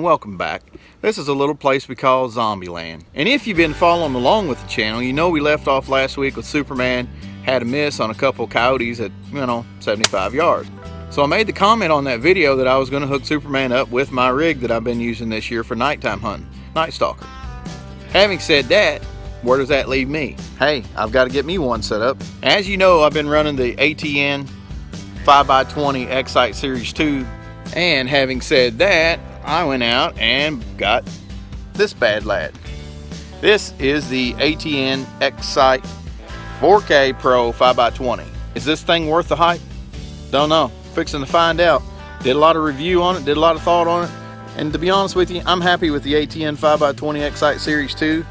Welcome back. This is a little place we call Zombieland. And if you've been following along with the channel, you know we left off last week with Superman had a miss on a couple of coyotes at, 75 yards. So I made the comment on that video that I was going to hook Superman up with my rig that I've been using this year for nighttime hunting, Night Stalker. Having said that, where does that leave me? Hey, I've got to get me one set up. As you know, I've been running the ATN 5x20 Excite Series 2, and having said that, I went out and got this bad lad. This is the ATN Excite 4K Pro 5x20. Is this thing worth the hype? Don't know. Fixing to find out. Did a lot of review on it, did a lot of thought on it, and to be honest with you, I'm happy with the ATN 5x20 Excite Series 2.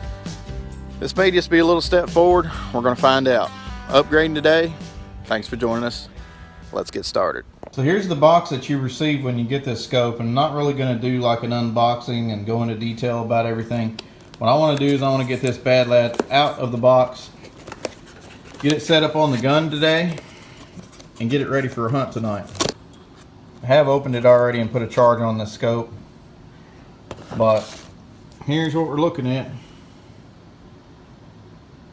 This may just be a little step forward. We're going to find out. Upgrading today. Thanks for joining us. Let's get started. So here's the box that you receive when you get this scope. I'm not really going to do like an unboxing and go into detail about everything. What I want to do is I want to get this bad lad out of the box, get it set up on the gun today, and get it ready for a hunt tonight. I have opened it already and put a charge on this scope, but here's what we're looking at.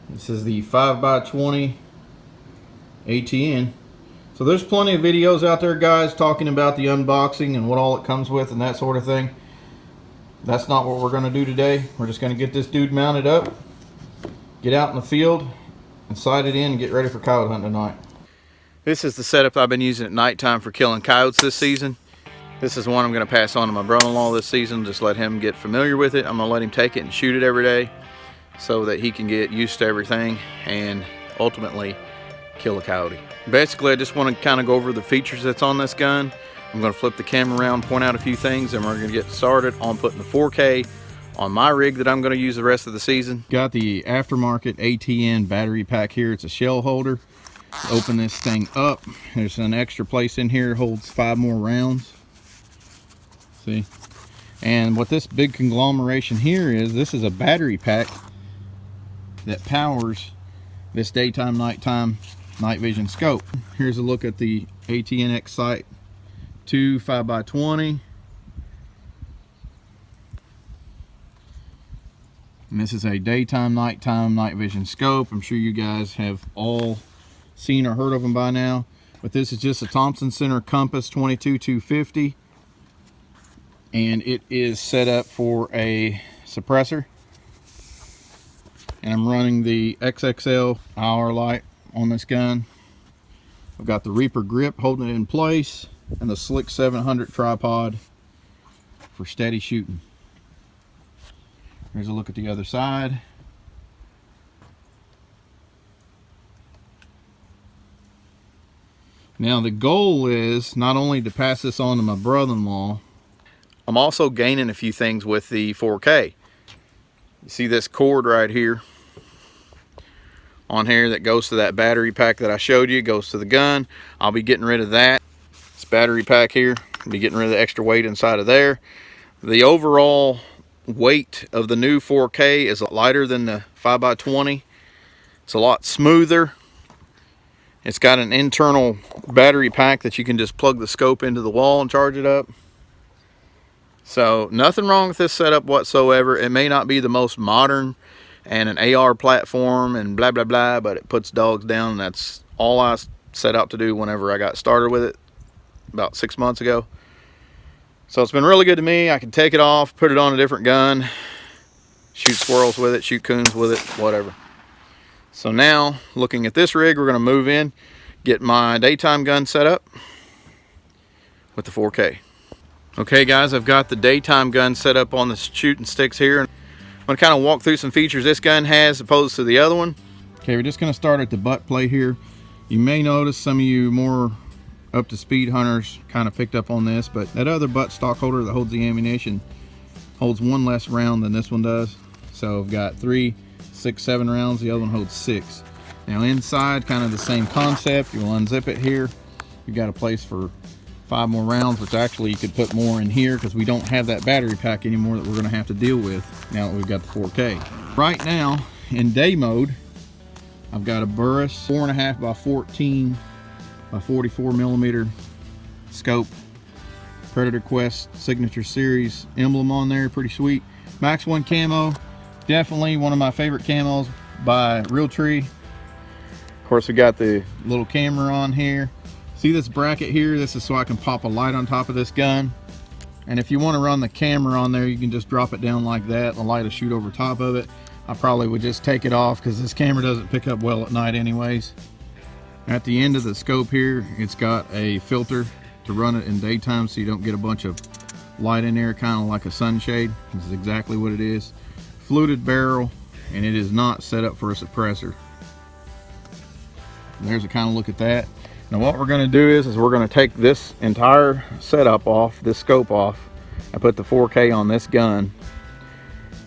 This is the 5x20 ATN. So there's plenty of videos out there, guys, talking about the unboxing and what all it comes with and that sort of thing. That's not what we're going to do today. We're just going to get this dude mounted up, get out in the field, and sight it in and get ready for coyote hunting tonight. This is the setup I've been using at nighttime for killing coyotes this season. This is one I'm going to pass on to my brother-in-law this season. Just let him get familiar with it. I'm going to let him take it and shoot it every day so that he can get used to everything and ultimately kill a coyote. Basically, I just want to kind of go over the features that's on this gun. I'm going to flip the camera around, point out a few things, and we're going to get started on putting the 4K on my rig that I'm going to use the rest of the season. Got the aftermarket ATN battery pack here. It's a shell holder. Open this thing up. There's an extra place in here. It holds 5 more rounds. See? And what this big conglomeration here is, this is a battery pack that powers this daytime, nighttime night vision scope. Here's a look at the ATN Excite 2 5x20. And this is a daytime, nighttime night vision scope. I'm sure you guys have all seen or heard of them by now. But this is just a Thompson Center Compass 22-250. And it is set up for a suppressor. And I'm running the XXL IR light on this gun. I've got the Reaper grip holding it in place and the Slick 700 tripod for steady shooting. Here's a look at the other side. Now the goal is not only to pass this on to my brother-in-law, I'm also gaining a few things with the 4K. You see this cord right here on here that goes to that battery pack that I showed you, goes to the gun. I'll be getting rid of that. This battery pack here, I'll be getting rid of the extra weight inside of there. The overall weight of the new 4K is lighter than the 5x20. It's a lot smoother. It's got an internal battery pack that you can just plug the scope into the wall and charge it up. So nothing wrong with this setup whatsoever. It may not be the most modern and an AR platform and blah blah blah, but it puts dogs down, and that's all I set out to do whenever I got started with it about 6 months ago. So it's been really good to me. I can take it off, put it on a different gun, shoot squirrels with it, shoot coons with it, whatever. So now, looking at this rig, we're going to move in, get my daytime gun set up with the 4K. Okay guys, I've got the daytime gun set up on the shooting sticks here. I'm going to kind of walk through some features this gun has opposed to the other one. Okay, we're just going to start at the butt plate here. You may notice some of you more up to speed hunters kind of picked up on this, but that other butt stock holder that holds the ammunition holds 1 less round than this one does. So I've got 3, 6, 7 rounds. The other one holds 6. Now inside, kind of the same concept. You'll unzip it here. You've got a place for 5 more rounds, which actually you could put more in here because we don't have that battery pack anymore that we're going to have to deal with now that we've got the 4K. Right now, in day mode, I've got a Burris 4.5 by 14 by 44 millimeter scope Predator Quest Signature Series emblem on there, pretty sweet. Max 1 camo, definitely one of my favorite camos by Realtree. Of course, we got the little camera on here. See this bracket here? This is so I can pop a light on top of this gun. And if you want to run the camera on there, you can just drop it down like that. The light will shoot over top of it. I probably would just take it off because this camera doesn't pick up well at night anyways. At the end of the scope here, it's got a filter to run it in daytime so you don't get a bunch of light in there, kind of like a sunshade. This is exactly what it is. Fluted barrel, and it is not set up for a suppressor. And there's a kind of look at that. Now what we're going to do is we're going to take this entire setup off, this scope off, and put the 4K on this gun.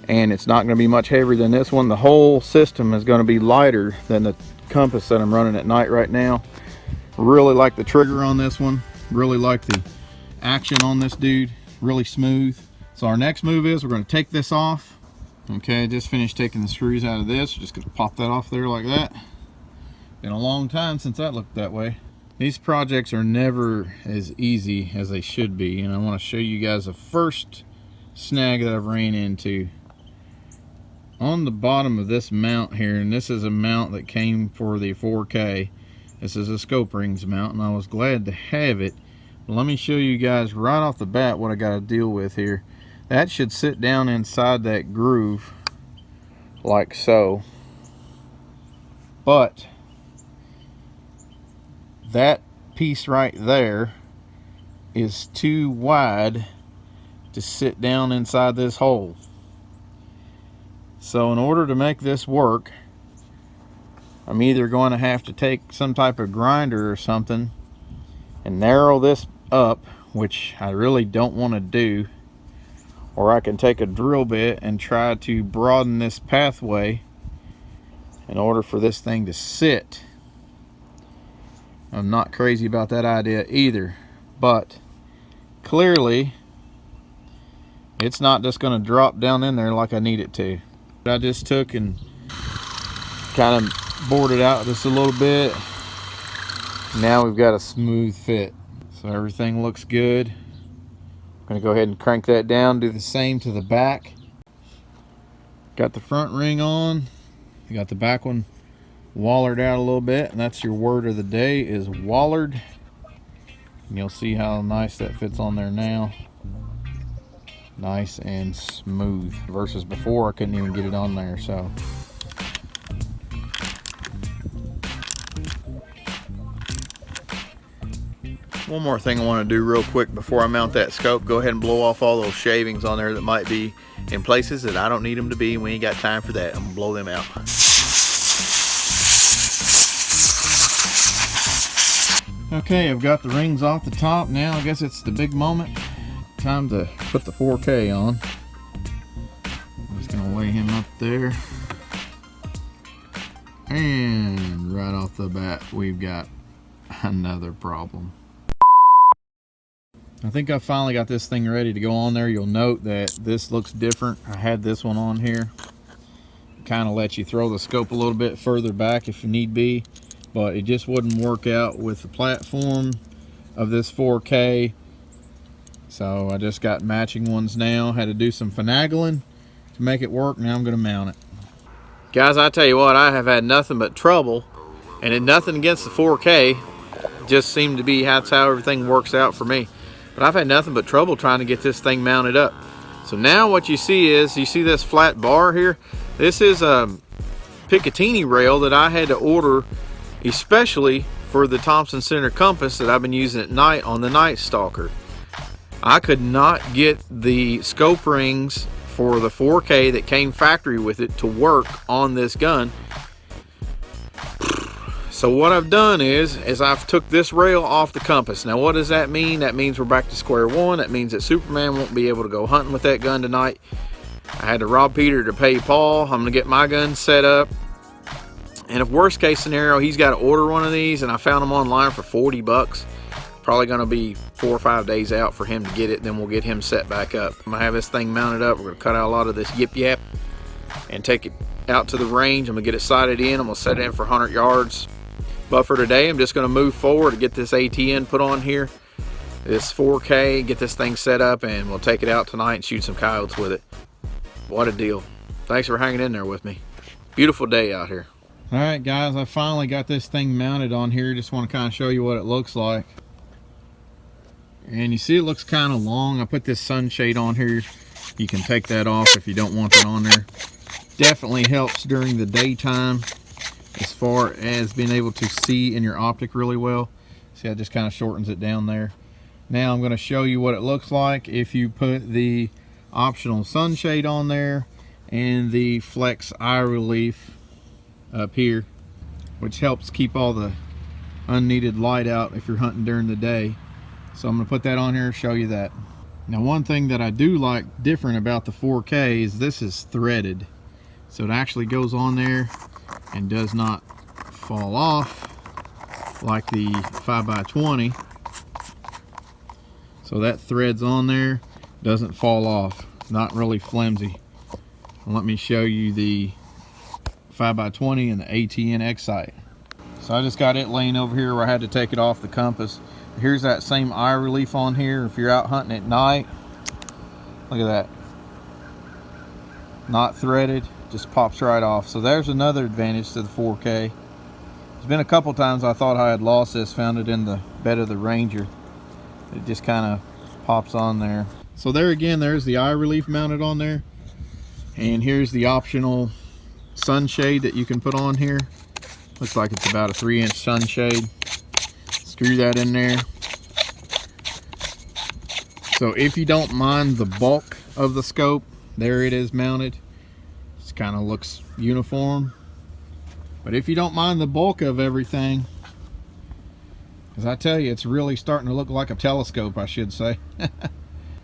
And it's not going to be much heavier than this one. The whole system is going to be lighter than the compass that I'm running at night right now. Really like the trigger on this one. Really like the action on this dude. Really smooth. So our next move is we're going to take this off. Okay, just finished taking the screws out of this. We're just going to pop that off there like that. Been a long time since that looked that way. These projects are never as easy as they should be, and I want to show you guys the first snag that I've ran into. On the bottom of this mount here, and this is a mount that came for the 4K. This is a scope rings mount, and I was glad to have it. But let me show you guys right off the bat what I got to deal with here. That should sit down inside that groove like so. But that piece right there is too wide to sit down inside this hole. So in order to make this work, I'm either going to have to take some type of grinder or something and narrow this up, which I really don't want to do, or I can take a drill bit and try to broaden this pathway in order for this thing to sit. I'm not crazy about that idea either, but clearly it's not just going to drop down in there like I need it to. I just took and kind of bored it out just a little bit. Now we've got a smooth fit, so everything looks good. I'm going to go ahead and crank that down, do the same to the back. Got the front ring on, you got the back one wallered out a little bit, and that's your word of the day, is wallered. And you'll see how nice that fits on there now. Nice and smooth versus before I couldn't even get it on there. So one more thing I want to do real quick before I mount that scope, go ahead and blow off all those shavings on there that might be in places that I don't need them to be. We ain't got time for that. I'm gonna blow them out. Okay, I've got the rings off the top. Now I guess it's the big moment. Time to put the 4K on. I'm just gonna lay him up there. And right off the bat, we've got another problem. I think I finally got this thing ready to go on there. You'll note that this looks different. I had this one on here. Kind of lets you throw the scope a little bit further back if you need be. But it just wouldn't work out with the platform of this 4K. So I just got matching ones now. Had to do some finagling to make it work. Now I'm going to mount it. Guys, I tell you what, I have had nothing but trouble. And it, nothing against the 4K. Just seemed to be that's how everything works out for me. But I've had nothing but trouble trying to get this thing mounted up. So now what you see is, you see this flat bar here? This is a Picatinny rail that I had to order especially for the Thompson Center compass that I've been using at night on the Night Stalker. I could not get the scope rings for the 4K that came factory with it to work on this gun. So what I've done is I've took this rail off the compass. Now what does that mean? That means we're back to square one. That means that Superman won't be able to go hunting with that gun tonight. I had to rob Peter to pay Paul. I'm gonna get my gun set up. And if worst case scenario, he's got to order one of these, and I found them online for 40 bucks. Probably going to be 4 or 5 days out for him to get it. Then we'll get him set back up. I'm going to have this thing mounted up. We're going to cut out a lot of this yip yap and take it out to the range. I'm going to get it sighted in. I'm going to set it in for 100 yards. But for today, I'm just going to move forward to get this ATN put on here. this 4K, get this thing set up, and we'll take it out tonight and shoot some coyotes with it. What a deal. Thanks for hanging in there with me. Beautiful day out here. All right, guys, I finally got this thing mounted on here. Just want to kind of show you what it looks like. And you see it looks kind of long. I put this sunshade on here. You can take that off if you don't want that on there. Definitely helps during the daytime as far as being able to see in your optic really well. See, that just kind of shortens it down there. Now I'm going to show you what it looks like if you put the optional sunshade on there and the flex eye relief up here, which helps keep all the unneeded light out if you're hunting during the day. So I'm going to put that on here and show you that. Now, one thing that I do like different about the 4K is this is threaded, so it actually goes on there and does not fall off like the 5x20. So that threads on there, doesn't fall off. It's not really flimsy. And let me show you the 5x20 and the ATN X-Sight. So I just got it laying over here where I had to take it off the compass. Here's that same eye relief on here. If you're out hunting at night, look at that. Not threaded, just pops right off. So there's another advantage to the 4K. There's been a couple times I thought I had lost this, found it in the bed of the Ranger. It just kind of pops on there. So there again, there's the eye relief mounted on there. And here's the optional sunshade that you can put on here. Looks like it's about a 3-inch sunshade. Screw that in there. So if you don't mind the bulk of the scope, there it is mounted. Just kind of looks uniform. But if you don't mind the bulk of everything, because I tell you, it's really starting to look like a telescope, I should say.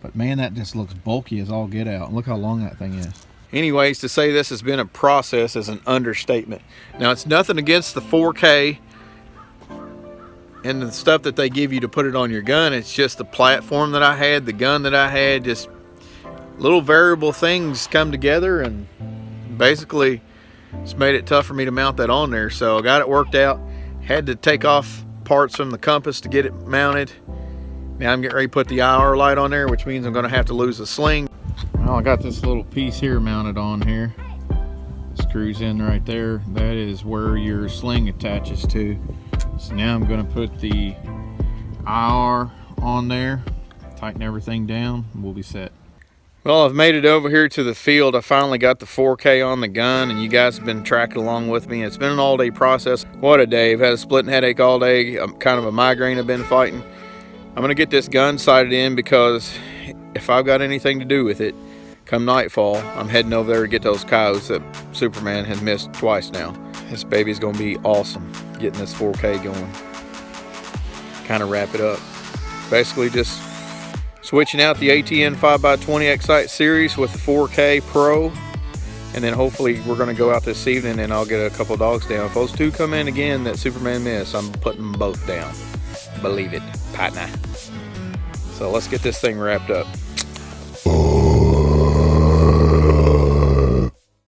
But man, that just looks bulky as all get out. Look how long that thing is. Anyways, to say this has been a process is an understatement. Now, it's nothing against the 4K and the stuff that they give you to put it on your gun. It's just the platform that I had, the gun that I had, just little variable things come together and basically it's made it tough for me to mount that on there. So I got it worked out. Had to take off parts from the compass to get it mounted. Now I'm getting ready to put the IR light on there, which means I'm going to have to lose the sling. Well, I got this little piece here mounted on here. Screws in right there. That is where your sling attaches to. So now I'm going to put the IR on there, tighten everything down, and we'll be set. Well, I've made it over here to the field. I finally got the 4K on the gun, and you guys have been tracking along with me. It's been an all-day process. What a day. I've had a splitting headache all day. Kind of a migraine I've been fighting. I'm going to get this gun sighted in because if I've got anything to do with it, come nightfall, I'm heading over there to get those coyotes that Superman has missed twice now. This baby's going to be awesome, getting this 4K going. Kind of wrap it up. Basically just switching out the ATN 5x20 X-Sight series with the 4K Pro. And then hopefully we're going to go out this evening and I'll get a couple dogs down. If those two come in again that Superman missed, I'm putting them both down. Believe it, partner. So let's get this thing wrapped up.